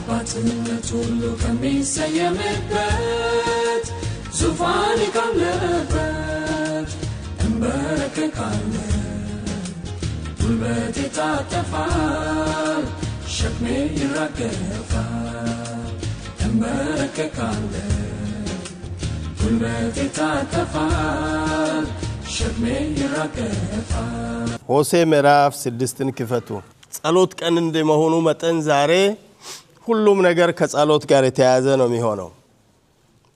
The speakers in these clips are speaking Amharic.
አባትነት ሁሉ ከሚሰየምበት ዙፋን ካለበት እንበረከካለሁ ጉልበቴ ይታጠፋል ሸክሜ ይራገፋል እንበረከካለሁ ጉልበቴ ይታጠፋል ሸክሜ ይራገፋል ሆሴዕ ምዕራፍ 6ን ክፈቱ ጸሎት ቀን እንደመሆኑ መጠን ዛሬ ሁሉም ነገር ከጸሎት ጋር የተያያዘ ነው የሚሆነው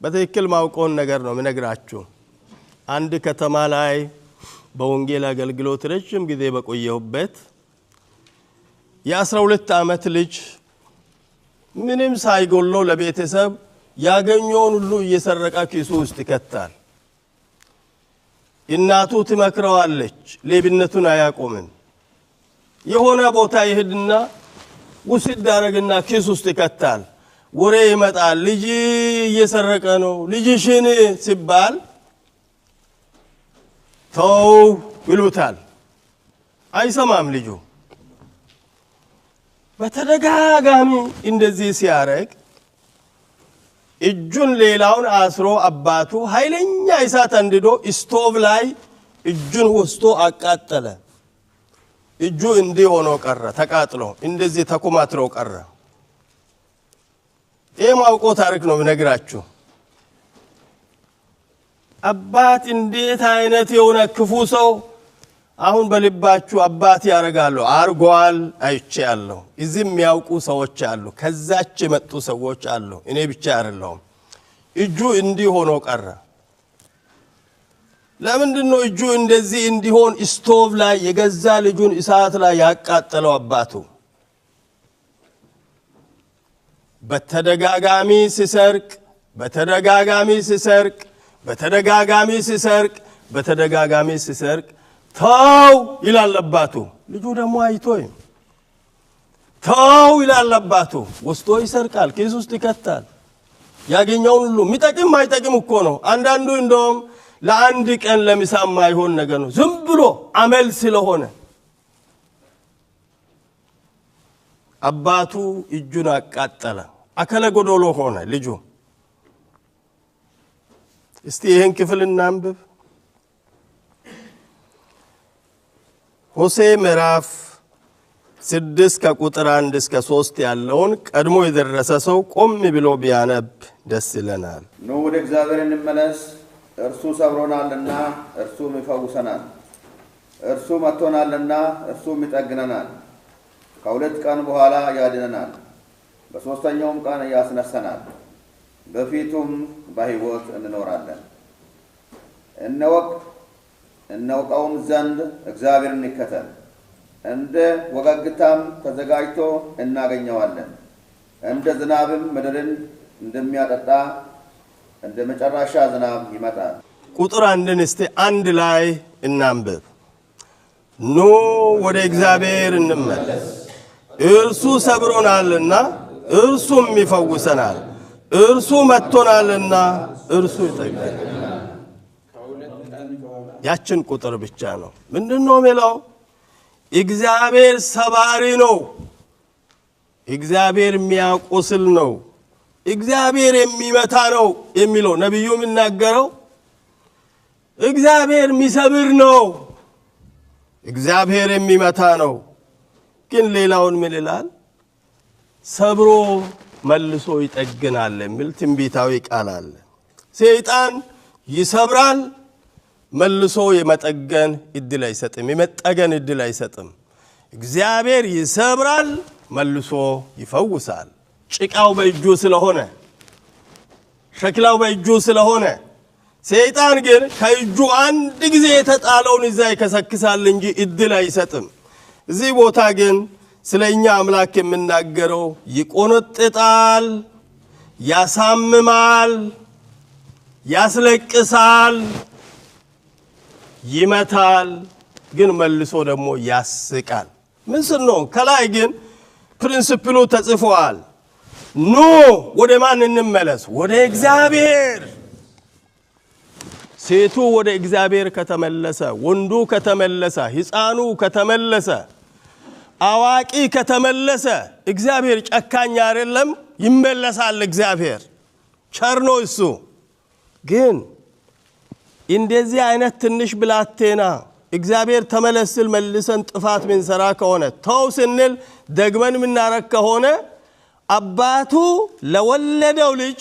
በትክክል ማውቀውን ነገር ነው ምነግራችሁ አንድ ከተማ ላይ በወንጌል አገልግሎት ረጅም ጊዜ በቆየሁበት የ12 ዓመት ልጅ ምንም ሳይጎለው ለቤተሰብ ያገኘውን ሁሉ እየሰረቀ ኪሱ ውስጥ ይከታል እናቱ ትመክረዋለች ሌብነቱን አያቆምም የሆነ ቦታ ይሄድና ውስድ ዳረግና ኪስ ውስጥ ይከታል ወሬ ይመጣል ልጅ እየሰረቀ ነው ልጅሽን ሲባል ተው ይሉታል አይሰማም ልጁ በተደጋጋሚ እንደዚህ ሲያረግ እጁን ሌላውን አስሮ አባቱ ኃይለኛ እሳት አንድዶ ስቶቭ ላይ እጁን ወስዶ አቃጠለ እጁ እንዲህ ሆኖ ቀረ ተቃጥሎ እንደዚህ ተኮማትሮ ቀረ የማውቆ ታሪክ ነው ነግራችሁ አባት እንዴት አይነት የሆነ ክፉ ሰው አሁን በልባችሁ አባት ያረጋሉ አርጓል አይቻለሁ እዚህም የሚያውቁ ሰዎች አሉ ከዛች የመጡ ሰዎች አሉ እኔ ብቻ አይደለሁም እጁ እንዲህ ሆኖ ቀረ ለምንድነው እጁ እንደዚህ እንዲሆን ስቶቭ ላይ የገዛ ልጁን እሳት ላይ ያቃጠለው አባቱ በተደጋጋሚ ሲሰርቅ ተው ይላል አባቱ ልጁ ደግሞ አይቶይም ተው ይላል አባቱ ወስዶ ይሰርቃል ኪስ ውስጥ ይከታል ያገኘውን ሁሉ ሚጠቅም ማይጠቅም እኮ ነው አንዳንዱ እንደውም ለአንድ ቀን ለምሳም ማይሆን ነገር ነው ዝም ብሎ አመል ስለሆነ አባቱ እጁን አቃጠለ አከለ ጎዶሎ ሆነ ልጁ እስቲ ይሄን ክፍል እናንብብ ሆሴዕ ምዕራፍ 6 ከቁጥር 1 እስከ 3 ያለውን ቀድሞ የደረሰ ሰው ቆም ብሎ ቢያነብ ደስ ይለናል ኑ ወደ እግዚአብሔር እንመለስ እርሱ ሰብሮናልና እርሱ ይፈውሰናል እርሱ መጥቶናልና እርሱ ይጠግነናል ከሁለት ቀን በኋላ ያድነናል በሶስተኛውም ቀን ያስነሳናል በፊቱም በሕይወት እንኖራለን እንወቀውም ዘንድ እግዚአብሔርን እንከተል እንደ ወጋግታም ተዘጋጅቶ እናገኘዋለን እንደ ዝናብም ምድርን እንደሚያጠጣ እንደ መጨረሻ ዝናብ ይመጣል ቁጥር 1 እስቲ አንድ ላይ እናንብብ ኑ ወደ እግዚአብሔር እንመለስ እርሱ ሰብሮናልና እርሱም ይፈውሰናል እርሱ መጥቶናልና እርሱ ይጠግነናል ያችን ቁጥር ብቻ ነው ምንድነው የሚለው እግዚአብሔር ሰባሪ ነው እግዚአብሔር የሚያቆስል ነው እግዚአብሔር የሚመታ ነው የሚለው ነብዩ የሚናገረው እግዚአብሔር የሚሰብር ነው እግዚአብሔር የሚመታ ነው ግን ሌላውን ምን ይላል ሰብሮ መልሶ ይጠግናል የሚል ትንቢታዊ ቃል አለ ሰይጣን ይሰብራል መልሶ የመጠገን እድል አይሰጥም የመጠገን እድል አይሰጥም እግዚአብሔር ይሰብራል መልሶ ይፈውሳል ጭቃው በእጁ ስለሆነ ሸክላው በእጁ ስለሆነ ሰይጣን ግን ከእጁ አንድ ጊዜ የተጣለውን ይዛ ይከሰክሳል እንጂ እድል አይሰጥም እዚህ ቦታ ግን ስለኛ አምላክ የምናገረው ይቆነጥጣል ያሳምማል ያስለቅሳል ይመታል ግን መልሶ ደግሞ ያስቃል ምን ነው ከላይ ግን ፕሪንሲፕሉ ተጽፏል ኑ ወደ ማን እንመለስ ወደ እግዚአብሔር ሴቱ ወደ እግዚአብሔር ከተመለሰ ወንዱ ከተመለሰ ሕፃኑ ከተመለሰ አዋቂ ከተመለሰ እግዚአብሔር ጨካኝ አይደለም ይመለሳል እግዚአብሔር ቸር ነው እሱ ግን እንደዚህ አይነት ትንሽ ብላቴና እግዚአብሔር ተመለስል መልሰን ጥፋት ምን ሰራ ከሆነ ተው ስንል ደግመን ምናረክ ከሆነ አባቱ ለወለደው ልጅ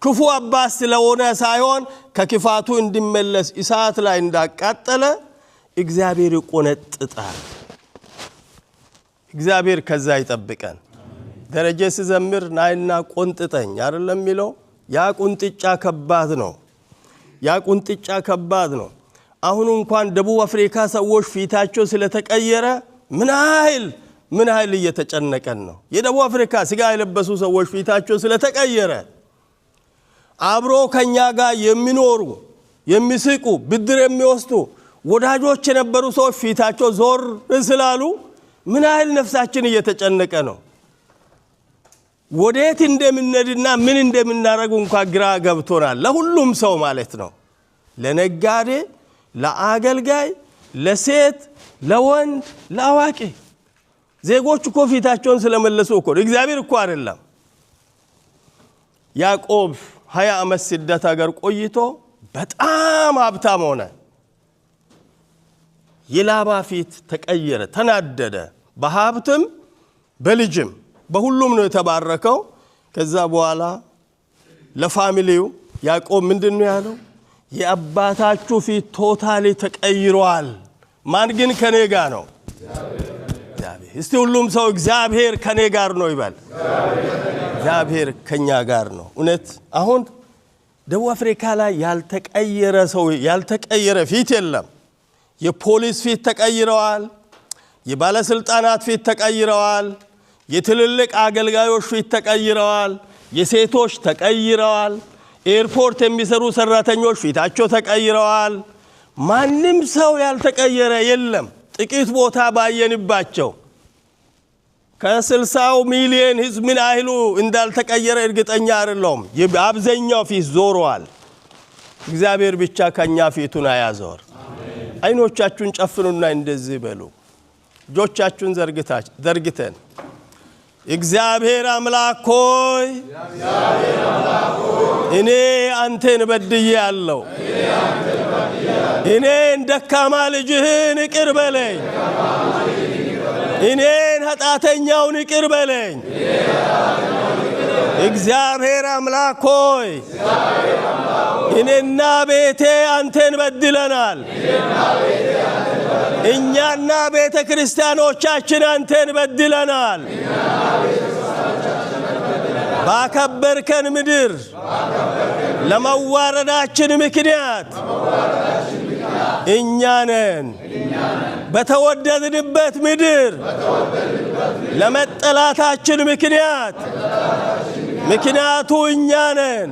ክፉ አባት ስለሆነ ሳይሆን ከክፋቱ እንዲመለስ እሳት ላይ እንዳቃጠለ እግዚአብሔር ይቆነጥጣል እግዚአብሔር ከዛ ይጠብቀን ደረጀ ሲዘምር ናይና ቆንጥጠኝ አይደለም የሚለው ያ ቁንጥጫ ከባድ ነው አሁን እንኳን ደቡብ አፍሪካ ሰዎች ፊታቸው ስለተቀየረ ምን ኃይል እየተጨነቀን ነው የደቡብ አፍሪካ ስጋ የለበሱ ሰዎች ፊታቸው ስለተቀየረ አብሮ ከኛ ጋር የሚኖሩ የሚስቁ ብድር የሚወስዱ ወዳጆች የነበሩ ሰዎች ፊታቸው ዞር ስላሉ ምን ኃይል ነፍሳችን እየተጨነቀ ነው ወዴት እንደምንነድና ምን እንደምናረግ እንኳን ግራ ገብቶናል ለሁሉም ሰው ማለት ነው ለነጋዴ ለአገልጋይ ለሴት ለወንድ ለአዋቂ ዜጎች እኮ ፊታቸውን ስለመለሱ እኮ እግዚአብሔር እኮ አይደለም ያዕቆብ 20 ዓመት ስደት ሀገር ቆይቶ በጣም ሀብታም ሆነ የላባ ፊት ተቀየረ ተናደደ በሀብትም በልጅም በሁሉም ነው የተባረከው ከዛ በኋላ ለፋሚሊው ያዕቆብ ምንድነው ያለው የአባታችሁ ፊት ቶታሊ ተቀይሯል ማን ግን ከኔ ጋር ነው እግዚአብሔር እስቲ ሁሉም ሰው እግዚአብሔር ከኔ ጋር ነው ይባል እግዚአብሔር ከኛ ጋር ነው እውነት አሁን ደቡብ አፍሪካ ላይ ያልተቀየረ ፊት የለም የፖሊስ ፊት ተቀይረዋል የባለስልጣናት ፊት ተቀይረዋል የትልልቅ አገልጋዮች ፊት ተቀይረዋል የሴቶች ተቀይረዋል ኤርፖርት የሚሰሩ ሰራተኞች ፊታቸው ተቀይረዋል ማንንም ሰው ያልተቀየረ የለም ጥቂት ቦታ ባየንባቸው ከ60 ሚሊዮን ህዝብ ምን አይሉ እንዳልተቀየረ እርግጠኛ አይደለም የአብዛኛው ፊት ዞሯል እግዚአብሔር ብቻ ከኛ ፊቱን ያያዘው አይኖቻችሁን ጨፍኑና እንደዚህ በሉ እጆቻችሁን ዘርግተን እግዚአብሔር አምላክ ሆይ እኔ አንተን በድያለሁ እኔን ደካማ ልጅህን ይቅር በለኝ እኔን ኃጢአተኛውን ይቅር በለኝ እግዚአብሔር አምላክ ሆይ እኔና ቤቴ አንተን በድለናል እኛና ቤተ ክርስቲያኖቻችን አንተን በድለናል ባከበርከን ምድር ለመዋረዳችን ምክንያት እኛነን በተወደድንበት ምድር ለመጠላታችን ምክንያቱ እኛነን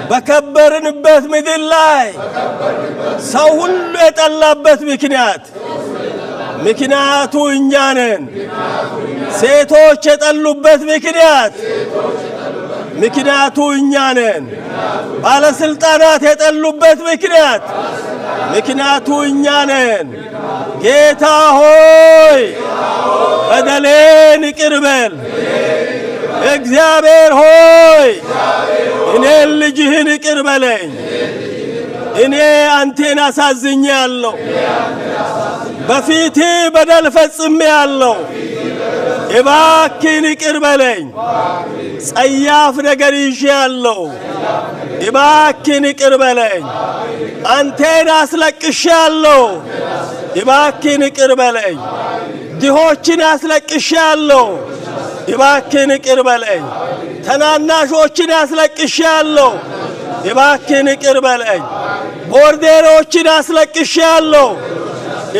በከበርንበት ምድር ላይ ሰው ሁሉ የጠላበት ምክንያቱ እኛነን ሴቶች የጠሉበት ምክንያቱ እኛነን ባለስልጣናት የጠሉበት ምክንያቱ እኛነን ጌታ ሆይ በደሌን ይቅር በል እግዚአብሔር ሆይ እኔን ልጅህን ይቅር በለኝ እኔ አንተን አሳዝኛለሁ በፊት በደል ፈጽሜያለሁ እባክህን ይቅር በለኝ ጸያፍ ነገር ይዤአለሁ እባክህን ይቅር በለኝ አንተን አስለቅሻለሁ እባክህን ይቅር በለኝ ድሆችን አስለቅሻለሁ እባክህን ይቅር በለኝ ተናናሾችን አስለቅሻለሁ እባክህን ይቅር በለኝ ቦርዴሮችን አስለቅሻለሁ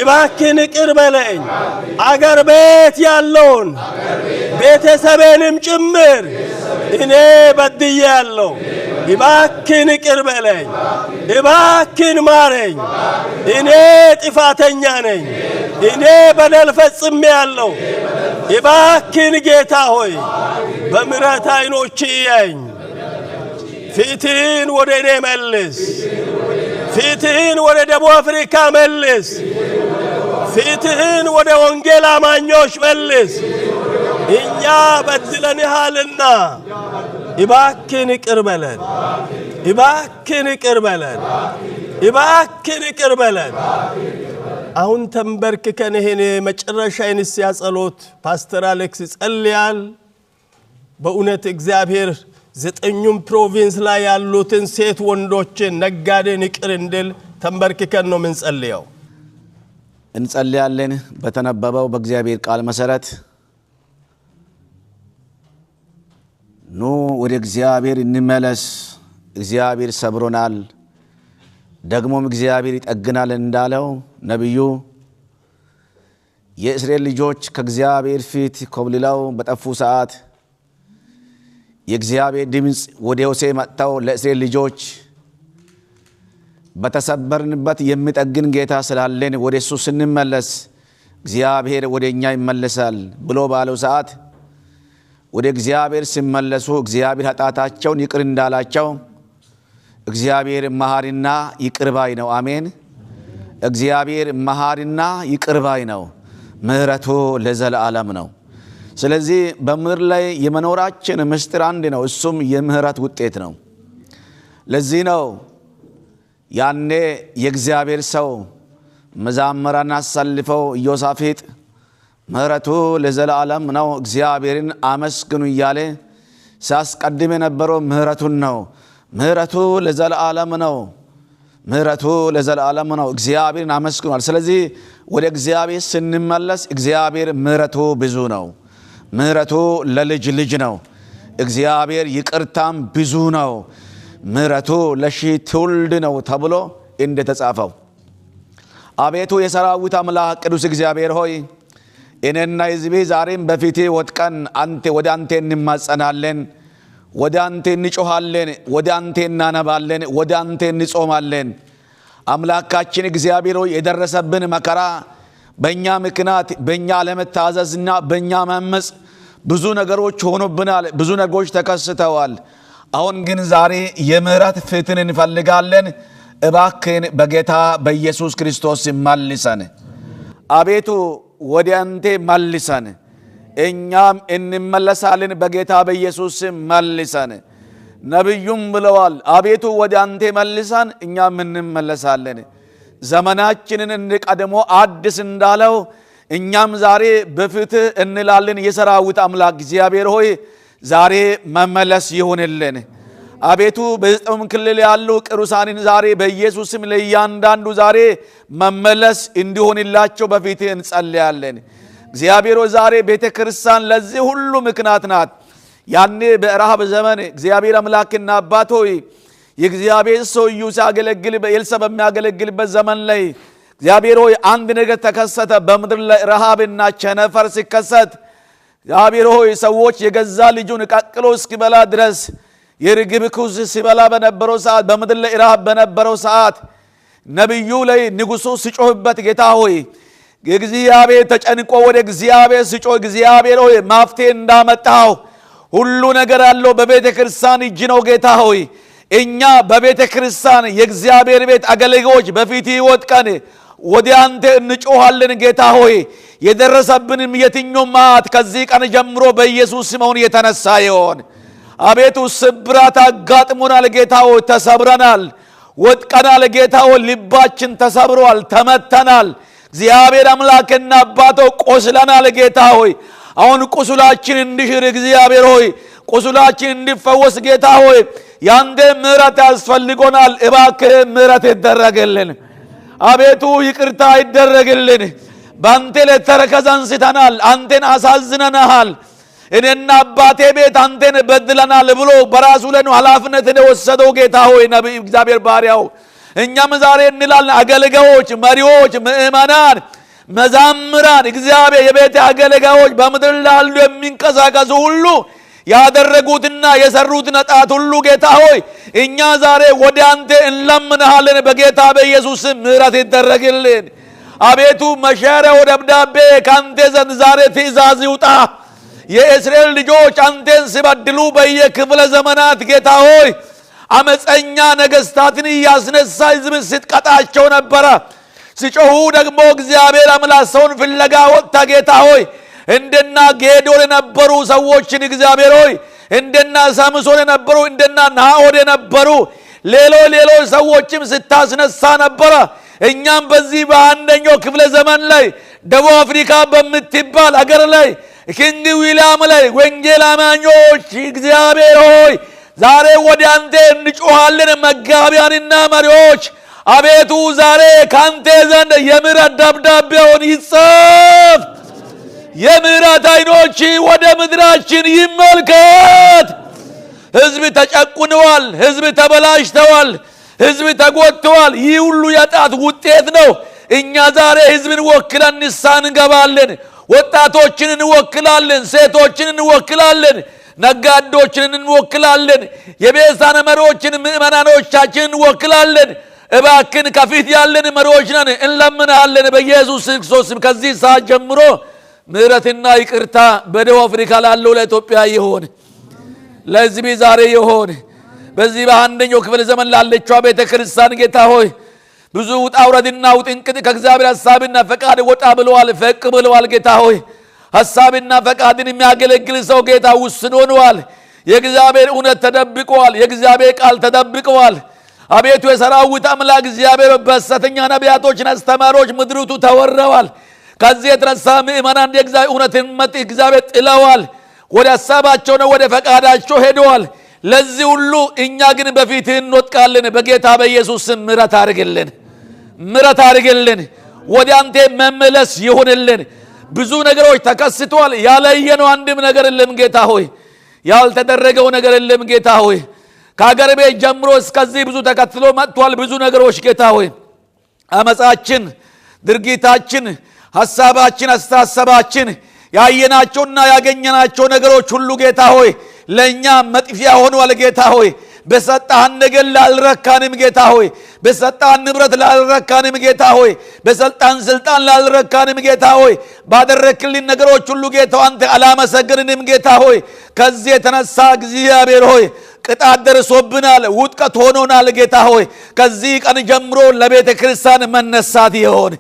እባክህን ይቅር በለኝ አገር ቤት ያለውን ቤተሰቤንም ጭምር እኔ በድያለሁ እባክህን ይቅር በለኝ እባክህን ማረኝ እኔ ጥፋተኛ ነኝ እኔ በደል ፈጽሜያለሁ እባክህን ጌታ ሆይ በምሕረት ዓይኖች እየኝ ፊትህን ወደ እኔ መልስ ፊትህን ወደ ደቡብ አፍሪካ መልስ ፊትህን ወደ ወንጌል አማኞች መልስ። እኛ በድለንሃልና እባክህን ይቅር በለን። እባክህን ይቅር በለን። እባክህን ይቅር በለን። አሁን ተንበርክከን ይሄን መጨረሻ የንስሐ ጸሎት ፓስተር አሌክስ ጸልያል። በእውነት እግዚአብሔር ዘጠኙም ፕሮቪንስ ላይ ያሉትን ሴት ወንዶችን ነጋዴን ይቅር እንድል ተንበርክከን ነው ምን ጸልየው። እንጸልያለን በተነበበው በእግዚአብሔር ቃል መሰረት ኑ ወደ እግዚአብሔር እንመለስ። እግዚአብሔር ሰብሮናል፣ ደግሞም እግዚአብሔር ይጠግናል እንዳለው ነብዩ የእስራኤል ልጆች ከእግዚአብሔር ፊት ኮብልለው በጠፉ ሰዓት የእግዚአብሔር ድምጽ ወደ ሆሴዕ መጥተው ለእስራኤል ልጆች በተሰበርንበት የሚጠግን ጌታ ስላለን ወደሱ ስንመለስ እግዚአብሔር ወደኛ ይመለሳል ብሎ ባለው ሰዓት ወደ እግዚአብሔር ሲመለሱ እግዚአብሔር ኃጢአታቸውን ይቅር እንዳላቸው እግዚአብሔር መሐሪና ይቅር ባይ ነው። አሜን። እግዚአብሔር መሐሪና ይቅር ባይ ነው። ምህረቱ ለዘላለም ነው። ስለዚህ በምድር ላይ የመኖራችን ምስጢር አንድ ነው፣ እሱም የምህረት ውጤት ነው። ለዚህ ነው ያኔ የእግዚአብሔር ሰው መዛመራን አሰልፈው ኢዮሳፍጥ ምህረቱ ለዘላለም ነው እግዚአብሔርን አመስግኑ እያለ ሲያስቀድም የነበረው ምህረቱን ነው። ምህረቱ ለዘላለም ነው። ምህረቱ ለዘላለም ነው። እግዚአብሔርን አመስግኗል። ስለዚህ ወደ እግዚአብሔር ስንመለስ እግዚአብሔር ምህረቱ ብዙ ነው። ምህረቱ ለልጅ ልጅ ነው። እግዚአብሔር ይቅርታም ብዙ ነው። ምህረቱ ለሺህ ትውልድ ነው ተብሎ እንደተጻፈው አቤቱ የሰራዊት አምላክ ቅዱስ እግዚአብሔር ሆይ እኔና ሕዝቤ ዛሬም በፊቴ ወድቀን ወደ አንተ እንማጸናለን፣ ወደ አንተ እንጮሃለን፣ ወደ አንተ እናነባለን፣ ወደ አንተ እንጾማለን። አምላካችን እግዚአብሔር ሆይ የደረሰብን መከራ በእኛ ምክንያት በእኛ ለመታዘዝና በእኛ ማመጽ ብዙ ነገሮች ሆኖብናል፣ ብዙ ነገሮች ተከስተዋል። አሁን ግን ዛሬ የምህረት ፊትን እንፈልጋለን። እባክህን በጌታ በኢየሱስ ክርስቶስ መልሰን። አቤቱ ወደ አንተ መልሰን፣ እኛም እንመለሳለን። በጌታ በኢየሱስ መልሰን። ነብዩም ብለዋል አቤቱ ወደ አንተ መልሰን እኛም እንመለሳለን። ዘመናችንን እንደቀድሞ አዲስ እንዳለው እኛም ዛሬ በፊትህ እንላለን። የሰራዊት አምላክ እግዚአብሔር ሆይ ዛሬ መመለስ ይሁንልን። አቤቱ በዘጠኙም ክልል ያሉ ቅዱሳንን ዛሬ በኢየሱስም ለእያንዳንዱ ዛሬ መመለስ እንዲሆንላቸው በፊትህ እንጸልያለን። እግዚአብሔር ሆይ ዛሬ ቤተክርስቲያን ለዚህ ሁሉ ምክንያት ናት። ያኔ በረሃብ ዘመን እግዚአብሔር አምላክና አባት ሆይ የእግዚአብሔር ሰው ኢዩ ሲያገለግል በኤልሳዕ በሚያገለግልበት ዘመን ላይ እግዚአብሔር ሆይ አንድ ነገር ተከሰተ። በምድር ላይ ረሃብና ቸነፈር ሲከሰት እግዚአብሔር ሆይ ሰዎች የገዛ ልጁን ቀቅሎ እስኪበላ ድረስ የርግብ ኩስ ሲበላ በነበረው ሰዓት በምድር ላይ ረሃብ በነበረው ሰዓት ነብዩ ላይ ንጉሱ ሲጮህበት ጌታ ሆይ እግዚአብሔር ተጨንቆ ወደ እግዚአብሔር ሲጮህ እግዚአብሔር ሆይ መፍትሄ እንዳመጣው ሁሉ ነገር ያለው በቤተክርስቲያን እጅ ነው። ጌታ ሆይ እኛ በቤተክርስቲያን የእግዚአብሔር ቤት አገልጋዮች በፊት ወድቀን ወደ አንተ እንጮሃለን። ጌታ ሆይ የደረሰብንም የትኛው ማት ከዚህ ቀን ጀምሮ በኢየሱስ ስም የተነሳ ይሆን። አቤቱ ስብራት አጋጥሞናል። ጌታ ሆይ ተሰብረናል፣ ወድቀናል። ጌታ ሆይ ልባችን ተሰብሯል፣ ተመተናል። እግዚአብሔር አምላክና አባቶ ቆስለናል። ጌታ ሆይ አሁን ቁስላችን እንዲሽር እግዚአብሔር ሆይ ቁስላችን እንዲፈወስ ጌታ ሆይ ያንተ ምህረት ያስፈልጎናል። እባክህ ምህረት ይደረግልን። አቤቱ ይቅርታ ይደረግልን። ባንተ ለተረከዝ አንስተናል፣ አንተን አሳዝነናል። እኔና አባቴ ቤት አንተን በድለናል ብሎ በራሱ ላይ ኃላፊነት የወሰደው ጌታ ሆይ ነብይ እግዚአብሔር ባሪያው እኛም ዛሬ እንላለን አገልጋዮች፣ መሪዎች፣ ምእመናን፣ መዛምራን እግዚአብሔር የቤት አገልጋዮች በምድር ላይ ያሉ የሚንቀሳቀሱ ሁሉ ያደረጉትና የሰሩት ነጣት ሁሉ ጌታ ሆይ እኛ ዛሬ ወደ አንተ እንለምንሃለን። በጌታ በኢየሱስ ምህረት ይደረግልን። አቤቱ መሻሪያው ደብዳቤ ካንተ ዘንድ ዛሬ ትእዛዝ ይውጣ። የእስራኤል ልጆች አንተን ሲበድሉ በየክፍለ ዘመናት ጌታ ሆይ አመፀኛ ነገስታትን ያስነሳ ሕዝብ ስትቀጣቸው ነበረ። ሲጮሁ ደግሞ እግዚአብሔር አምላክ ሰውን ፍለጋ ወጣ። ጌታ ሆይ እንደና ጌዶን የነበሩ ሰዎችን እግዚአብሔር ሆይ እንደና ሳምሶን የነበሩ እንደና ናኦድ የነበሩ ሌሎች ሰዎችም ስታስነሳ ነበረ። እኛም በዚህ በአንደኛው ክፍለ ዘመን ላይ ደቡብ አፍሪካ በምትባል አገር ላይ ኪንግ ዊሊያም ላይ ወንጌል አማኞች እግዚአብሔር ሆይ ዛሬ ወደ አንተ እንጮኻለን። መጋቢያንና መሪዎች አቤቱ ዛሬ ካንተ ዘንድ የምሕረት ደብዳቤውን ይጻፍ። የምሕረት ዓይኖች ወደ ምድራችን ይመልከት። ሕዝብ ተጨቁነዋል፣ ሕዝብ ተበላሽተዋል፣ ሕዝብ ተጎድተዋል። ይህ ሁሉ የጣት ውጤት ነው። እኛ ዛሬ ሕዝብን ወክለን ንስሐ እንገባለን። ወጣቶችን እንወክላለን፣ ሴቶችን እንወክላለን፣ ነጋዴዎችን እንወክላለን፣ የቤዛን መሪዎችን ምእመናኖቻችን እንወክላለን። እባክን ከፊት ያለን መሪዎች ነን፣ እንለምናለን በኢየሱስ ክርስቶስ ስም። ከዚህ ሰዓት ጀምሮ ምሕረትና ይቅርታ በደቡብ አፍሪካ ላለው ለኢትዮጵያ ይሆን፣ ለሕዝብ ዛሬ ይሆን። በዚህ በአንደኛው ክፍለ ዘመን ላለችው ቤተ ክርስቲያን ጌታ ሆይ ብዙ ውጣ ውረድና ውጥንቅጥ ከእግዚአብሔር ሐሳብና ፈቃድ ወጣ ብለዋል፣ ፈቅ ብለዋል። ጌታ ሆይ ሐሳብና ፈቃድን የሚያገለግል ሰው ጌታ ውስን ሆነዋል። የእግዚአብሔር እውነት ተደብቀዋል፣ የእግዚአብሔር ቃል ተደብቀዋል። አቤቱ የሰራዊት አምላክ እግዚአብሔር በሐሰተኛ ነቢያቶችና አስተማሪዎች ምድሪቱ ተወረዋል። ከዚህ የተነሳ ምእመናን የእግዚአብሔር እውነትን መጥ እግዚአብሔር ጥለዋል፣ ወደ ሐሳባቸው ነው ወደ ፈቃዳቸው ሄደዋል። ለዚህ ሁሉ እኛ ግን በፊትህ እንወድቃለን። በጌታ በኢየሱስ ስም ምሕረት አድርግልን፣ ምሕረት አድርግልን። ወደ አንተ መመለስ ይሁንልን። ብዙ ነገሮች ተከስተዋል። ያለየነው አንድም ነገር የለም ጌታ ሆይ፣ ያልተደረገው ነገር የለም ጌታ ሆይ። ከሀገር ቤት ጀምሮ እስከዚህ ብዙ ተከትሎ መጥቷል። ብዙ ነገሮች ጌታ ሆይ አመፃችን፣ ድርጊታችን፣ ሐሳባችን፣ አስተሳሰባችን ያየናቸውና ያገኘናቸው ነገሮች ሁሉ ጌታ ሆይ ለእኛ መጥፊያ ሆኗል። ጌታ ሆይ በሰጣን ነገር ላልረካንም ጌታ ሆይ በሰጣን ንብረት ላልረካንም ጌታ ሆይ በሰጣን ስልጣን ላልረካንም ጌታ ሆይ ባደረክልን ነገሮች ሁሉ ጌታ አንተ አላመሰግንንም ጌታ ሆይ። ከዚህ የተነሳ እግዚአብሔር ሆይ ቅጣት ደርሶብናል፣ ውድቀት ሆኖናል ጌታ ሆይ። ከዚህ ቀን ጀምሮ ለቤተ ክርስቲያን መነሳት ይሆን፣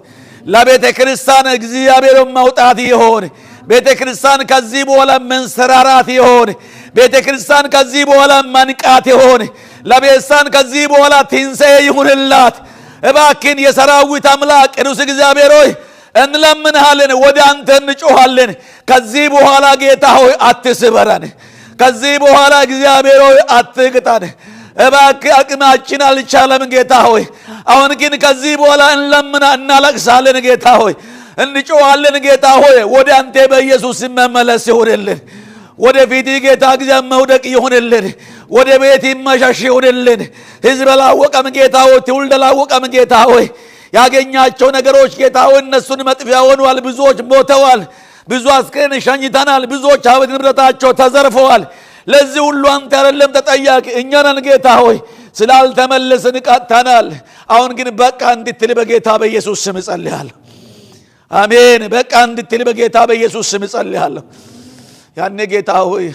ለቤተ ክርስቲያን እግዚአብሔር መውጣት ይሆን። ቤተ ክርስቲያን ከዚህ በኋላ መንሰራራት ይሆን። ቤተ ክርስቲያን ከዚህ በኋላ መንቃት ይሆን። ለቤተክርስቲያን ከዚህ በኋላ ትንሣኤ ይሁንላት። እባክን የሰራዊት አምላክ ቅዱስ እግዚአብሔር ሆይ እንለምንሃለን፣ ወደ አንተ እንጮኻለን። ከዚህ በኋላ ጌታ ሆይ አትስበረን። ከዚህ በኋላ እግዚአብሔር ሆይ አትቅጣን። እባክህ አቅማችን አልቻለም ጌታ ሆይ። አሁን ግን ከዚህ በኋላ እናለቅሳለን ጌታ ሆይ፣ እንጮኻለን ጌታ ሆይ። ወደ አንተ በኢየሱስ መመለስ ይሁንልን። ወደ ፊት ጌታ እግዚአብሔር መውደቅ ይሁንልን። ወደ ቤት መሸሽ ይሁንልን። ሕዝብ አላወቀም ጌታ ሆይ፣ ትውልድ አላወቀም ጌታ ሆይ። ያገኛቸው ነገሮች ጌታ ሆይ እነሱን መጥፊያ ሆነዋል። ብዙዎች ሞተዋል፣ ብዙ አስክሬን ሸኝተናል፣ ብዙዎች ሀብት ንብረታቸው ተዘርፈዋል። ለዚህ ሁሉ አንተ አይደለም ተጠያቂ፣ እኛ ነን ጌታ ሆይ። ስላልተመለስን ቀጥተናል። አሁን ግን በቃ እንድትል በጌታ በኢየሱስ ስም እጸልያለሁ። አሜን። በቃ እንድትል በጌታ በኢየሱስ ስም እጸልያለሁ። ያኔ ጌታ ሆይ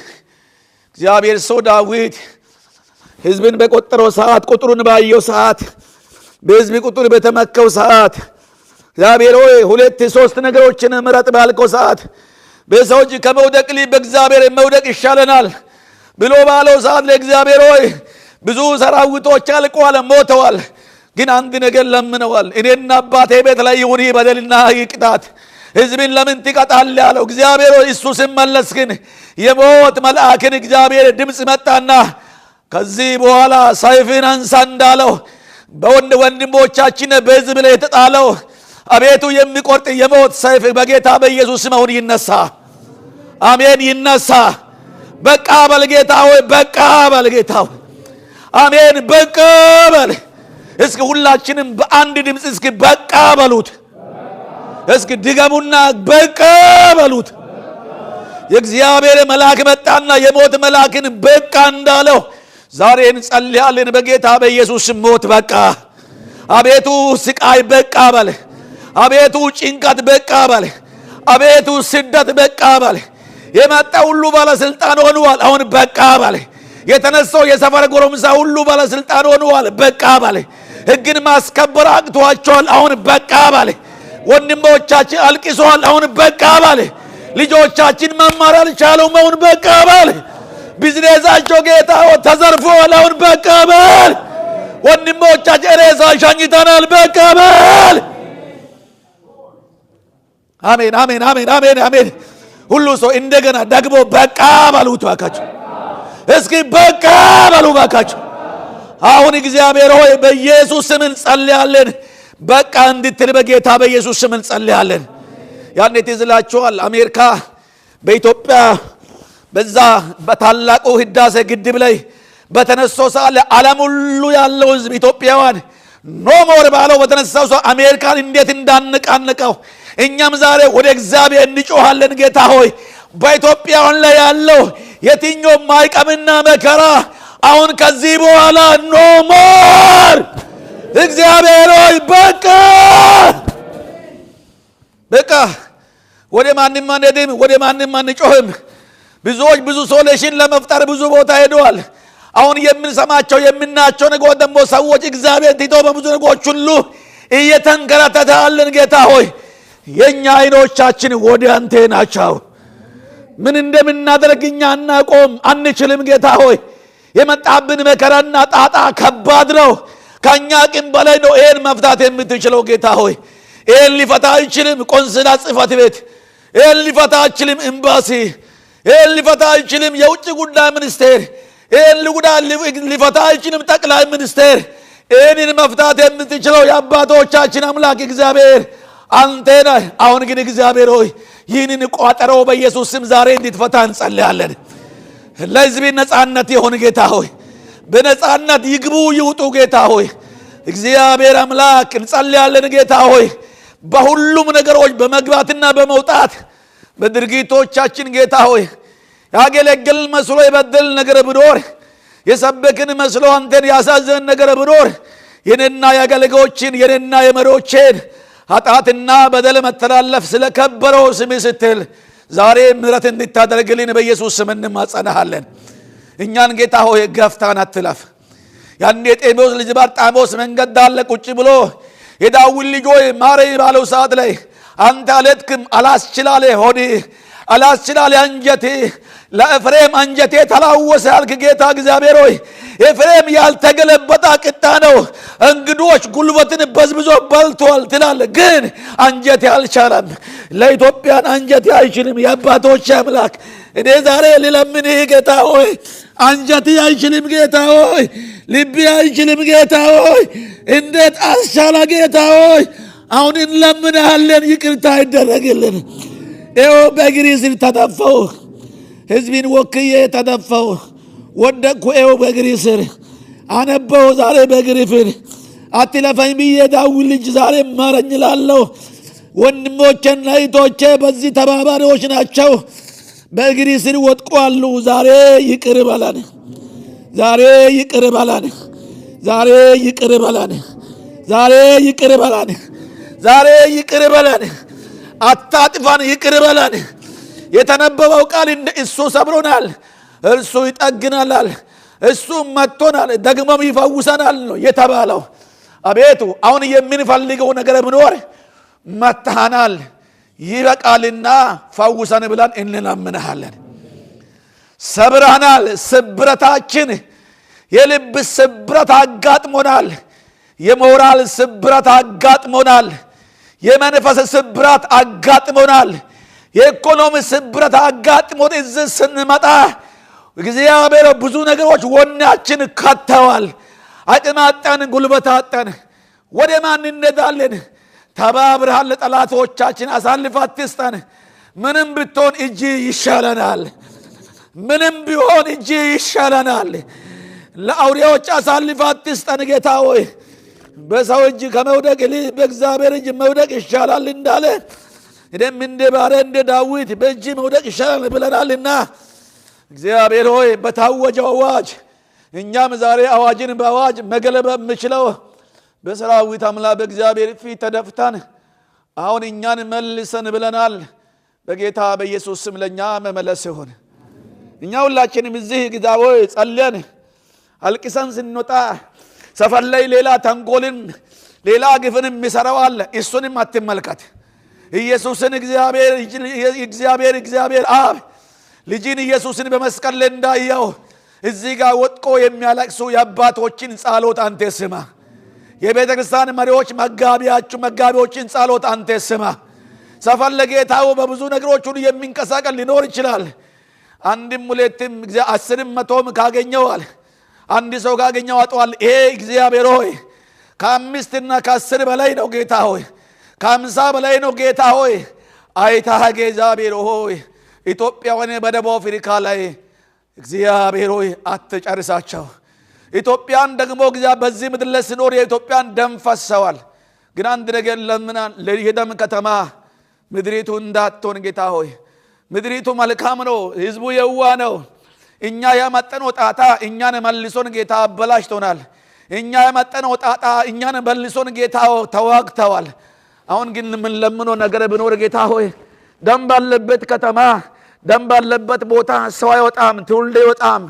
እግዚአብሔር ሰው ዳዊት ሕዝብን በቆጠረው ሰዓት፣ ቁጥሩን ባየው ሰዓት፣ በሕዝብ ቁጥር በተመከው ሰዓት እግዚአብሔር ሆይ 2-3 ነገሮችን ምረጥ ባልከው ሰዓት በሰው እጅ ከመውደቅ ይልቅ በእግዚአብሔር መውደቅ ይሻለናል ብሎ ባለው ሰዓት ለእግዚአብሔር ሆይ ብዙ ሰራዊቶች አልቀዋል፣ ሞተዋል። ግን አንድ ነገር ለምነዋል። እኔና አባቴ ቤት ላይ ይሁን በደልና ቅጣት፣ ሕዝብን ለምን ትቀጣለህ ያለው እግዚአብሔር ሆይ እሱ ሲመለስ ግን የሞት መልአክን እግዚአብሔር ድምፅ መጣና ከዚህ በኋላ ሰይፍን አንሳ እንዳለው በወንድሞቻችን በሕዝብ ላይ የተጣለው አቤቱ የሚቆርጥ የሞት ሰይፍ በጌታ በኢየሱስ ስም አሁን ይነሳ። አሜን። ይነሳ። በቃ በል ጌታ ሆይ፣ በቃ በል ጌታ ሆይ። አሜን። በቃ በል። እስኪ ሁላችንም በአንድ ድምፅ እስኪ በቃ በሉት። እስኪ ድገሙና በቃ በሉት። የእግዚአብሔር መልአክ መጣና የሞት መልአክን በቃ እንዳለው ዛሬ እንጸልያለን በጌታ በኢየሱስ ስም። ሞት በቃ። አቤቱ ስቃይ በቃ በል። አቤቱ ጭንቀት በቃ በል። አቤቱ ስደት በቃ በል። የመጣ ሁሉ ባለስልጣን ሆኗል። አሁን በቃ በል። የተነሳው የሰፈር ጎረምሳ ሁሉ ባለስልጣን ሆኗል። በቃ በል። ሕግን ማስከበር አቅቷቸዋል። አሁን በቃ ባለ ወንድሞቻችን አልቅሰዋል። አሁን በቃ ባለ ልጆቻችን መማር አልቻሉም። አሁን በቃ ባለ ቢዝነሳቸው ጌታ ተዘርፈዋል። አሁን በቃ ባለ ወንድሞቻችን ሬሳ ሸኝተናል። በቃ ባለ አሜን አሜን አሜን አሜን አሜን። ሁሉ ሰው እንደገና ደግሞ በቃ ባሉት ባካችሁ። እስኪ በቃ ባሉ ባካችሁ። አሁን እግዚአብሔር ሆይ በኢየሱስ ስም እንጸልያለን። በቃ እንድትል በጌታ በኢየሱስ ስም እንጸልያለን። ያኔ ትዝላችኋል አሜሪካ በኢትዮጵያ በዛ በታላቁ ህዳሴ ግድብ ላይ በተነሳው ሰዓት ዓለም ሁሉ ያለው ህዝብ ኢትዮጵያውያን ኖ ሞር ባለው በተነሳው ሰዓት አሜሪካን እንዴት እንዳነቃነቀው እኛም ዛሬ ወደ እግዚአብሔር እንጮሃለን። ጌታ ሆይ በኢትዮጵያውያን ላይ ያለው የትኛው ማይቀምና መከራ አሁን ከዚህ በኋላ ኖ ሞር እግዚአብሔር ሆይ በቃ በቃ ወደ ማንንም አንሄድም፣ ወደ ማንንም አንጮህም። ብዙዎች ብዙ ሶሉሽን ለመፍጠር ብዙ ቦታ ሄደዋል። አሁን የምንሰማቸው የምናቸው ነገር ደግሞ ሰዎች እግዚአብሔር ትቶ በብዙ ነገሮች ሁሉ እየተንከራተታለን። ጌታ ሆይ የኛ አይኖቻችን ወደ አንተ ናቸው። ምን እንደምናደርግ እኛ እናቆም አንችልም። ጌታ ሆይ የመጣብን መከራና ጣጣ ከባድ ነው፣ ከኛ አቅም በላይ ነው። ይሄን መፍታት የምትችለው ጌታ ሆይ ይሄን ሊፈታ አይችልም ቆንስላ ጽሕፈት ቤት፣ ይሄን ሊፈታ አይችልም ኤምባሲ፣ ይሄን ሊፈታ አይችልም የውጭ ጉዳይ ሚኒስቴር፣ ይሄን ሊፈታ አይችልም ጠቅላይ ሚኒስቴር። ይሄንን መፍታት የምትችለው የአባቶቻችን አምላክ እግዚአብሔር አንተ ነህ። አሁን ግን እግዚአብሔር ሆይ ይህንን ቋጠሮ በኢየሱስ ስም ዛሬ እንድትፈታ እንጸልያለን። ለሕዝብ ነጻነት ይሁን ጌታ ሆይ፣ በነጻነት ይግቡ ይውጡ ጌታ ሆይ እግዚአብሔር አምላክ እንጸልያለን። ጌታ ሆይ በሁሉም ነገሮች በመግባትና በመውጣት በድርጊቶቻችን ጌታ ሆይ ያገለገልን መስሎ የበደል ነገር ብኖር፣ የሰበክን መስሎ አንተን ያሳዘን ነገር ብኖር የኔና ያገልጋዮችን የኔና የመሪዎችን ኃጢአትና በደል መተላለፍ ስለከበረው ስም ስትል ዛሬ ምሕረት እንድታደርግልን በኢየሱስ ስም እንማጸናሃለን። እኛን ጌታ ሆይ ገፍታን አትለፍ። ያኔ ጤሜዎስ ልጅ ባርጣሞስ መንገድ ዳር ቁጭ ብሎ የዳዊት ልጅ ሆይ ማረኝ ባለው ሰዓት ላይ አንተ አልሄድክም፣ አላስችላለ ሆዴ አላስችላለ አንጀቴ፣ ለኤፍሬም አንጀቴ ተላወሰ ያልክ ጌታ እግዚአብሔር ሆይ ኤፍሬም ያልተገለበጠ ቂጣ ነው፣ እንግዶች ጉልበትን በዝብዞ በልቷል ትላለ፣ ግን አንጀቴ አልቻለም። ለኢትዮጵያን አንጀቴ አይችልም። የአባቶች አምላክ እኔ ዛሬ ልለምንህ ጌታ ሆይ አንጀቴ አይችልም ጌታ ሆይ፣ ልቤ አይችልም ጌታ ሆይ፣ እንዴት አስቻለ ጌታ ሆይ። አሁን እንለምንሃለን፣ ይቅርታ ይደረግልን። ይኸው በእግሪ ስር ተደፋው፣ ሕዝብን ወክዬ ተደፋው፣ ወደቅኩ። ይኸው በእግሪ ስር አነበው ዛሬ በእግሪ ፍር አትለፈኝ ብዬ ዳዊት ልጅ ዛሬ ማረኝ እላለሁ። ወንድሞቼና እህቶቼ በዚህ ተባባሪዎች ናቸው። በእግሪ ስር ወድቀዋል። ዛሬ ይቅር በለን፣ ዛሬ ይቅር በለን፣ ዛሬ ይቅር በለን፣ ዛሬ ይቅር በለን፣ ዛሬ ይቅር በለን። አታጥፋን፣ ይቅር በለን። የተነበበው ቃል እሱ ሰብሮናል፣ እርሱ ይጠግናል፣ እሱ መጥቶናል፣ ደግሞም ይፈውሰናል ነው የተባለው። አቤቱ አሁን የምንፈልገው ነገር ቢኖር መጥተናል፣ ይበቃልና ፈውሰን ብለን እንለምንሃለን። ሰብረናል፣ ስብረታችን የልብ ስብረት አጋጥሞናል፣ የሞራል ስብረት አጋጥሞናል፣ የመንፈስ ስብራት አጋጥሞናል፣ የኢኮኖሚ ስብረት አጋጥሞን እዚህ ስንመጣ እግዚአብሔር ብዙ ነገሮች ወኔያችን ከተዋል። አቅም አጠን፣ ጉልበት አጠን። ወደ ማን እንሄዳለን? ተባብረሃል። ለጠላቶቻችን አሳልፈህ አትስጠን። ምንም ብትሆን እጅ ይሻለናል፣ ምንም ቢሆን እጅ ይሻለናል። ለአውሬዎች አሳልፈህ አትስጠን ጌታ ሆይ። በሰው እጅ ከመውደቅ በእግዚአብሔር እጅ መውደቅ ይሻላል እንዳለ እደም እንደ ባሪያ እንደ ዳዊት በእጅ መውደቅ ይሻላል ብለናልና እግዚአብሔር ሆይ በታወጀው አዋጅ እኛም ዛሬ አዋጅን በአዋጅ መገለበብ የምችለው በሰራዊት አምላክ በእግዚአብሔር ፊት ተደፍተን አሁን እኛን መልሰን ብለናል። በጌታ በኢየሱስ ስም ለኛ መመለስ ይሁን። እኛ ሁላችንም እዚህ ጌታ ሆይ ጸልየን አልቅሰን ስንወጣ ሰፈር ላይ ሌላ ተንኮልን ሌላ ግፍን የሚሰራው አለ። እሱንም አትመልከት። ኢየሱስን እግዚአብሔር አብ ልጅን ኢየሱስን በመስቀል ላይ እንዳየው እዚህ ጋር ወጥቆ የሚያለቅሱ የአባቶችን ጸሎት አንተ ስማ። የቤተ ክርስቲያን መሪዎች መጋቢዎችን ጸሎት አንተ ስማ። ሰፈር ለጌታው በብዙ ነገሮች ሁሉ የሚንቀሳቀስ ሊኖር ይችላል። አንድም ሁለትም 10ም 100ም ካገኘዋል አንድ ሰው ካገኘው አጥቷል። ይሄ እግዚአብሔር ሆይ ከ5 እና ከ10 በላይ ነው ጌታ ሆይ፣ ከ50 በላይ ነው ጌታ ሆይ። አይታህ እግዚአብሔር ሆይ ኢትዮጵያውን በደቡብ አፍሪካ ላይ እግዚአብሔር ሆይ አትጨርሳቸው። ኢትዮጵያን ደግሞ በዚህ ምድር ላይ ሲኖር የኢትዮጵያን ደም ፈሰዋል። ግን አንድ ነገር ለምናን የደም ከተማ ምድሪቱ እንዳትሆን ጌታ ሆይ። ምድሪቱ መልካም ነው፣ ህዝቡ የዋ ነው። እኛ ያመጣነው ጣጣ እኛን መልሶን ጌታ አበላሽቶናል። እኛ ያመጣነው ጣጣ እኛን መልሶን ጌታ ተዋግተዋል። አሁን ግን ምን ለምኖ ነገር ቢኖር ጌታ ሆይ ደም ባለበት ከተማ ደም ባለበት ቦታ ሰው አይወጣም፣ ትውልድ አይወጣም።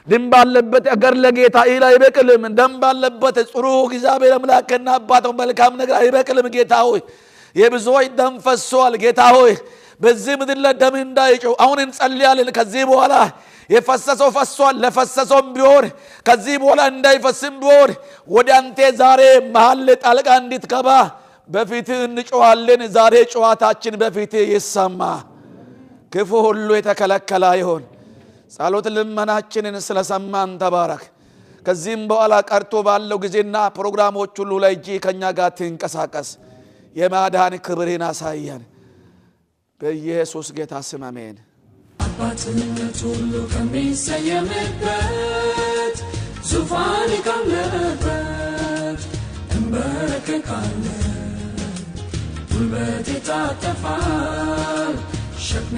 ደም ባለበት አገር ለጌታ ኢላ አይበቅልም። ደም ባለበት ጥሩ እግዚአብሔር አምላክና አባቶን መልካም ነገር አይበቅልም ጌታ ሆይ። የብዙዎች ደም ፈሷል ጌታ ሆይ። በዚህ ምድር ላይ ደም እንዳይጮህ አሁን እንጸልያለን። ከዚህ በኋላ የፈሰሰው ፈሷል፣ ለፈሰሰውም ቢሆን ከዚህ በኋላ እንዳይፈስም ቢሆን ወደ አንተ ዛሬ መሃል ጣልቃ እንድትገባ በፊት እንጮሃለን። ዛሬ ጨዋታችን በፊት ይሰማ። ክፉ ሁሉ የተከለከለ ይሁን። ጸሎት ልመናችንን ስለሰማን ተባረክ። ከዚህም በኋላ ቀርቶ ባለው ጊዜና ፕሮግራሞች ሁሉ ላይ እጅ ከኛ ጋር ትንቀሳቀስ። የማዳን ክብርን አሳየን። በኢየሱስ ጌታ ስም አሜን። አባትነት ሁሉ ከሚሰየምበት ዙፋን ካለበት እንበረከካለን። ጉልበቴ ይታጠፋል ሸክሜ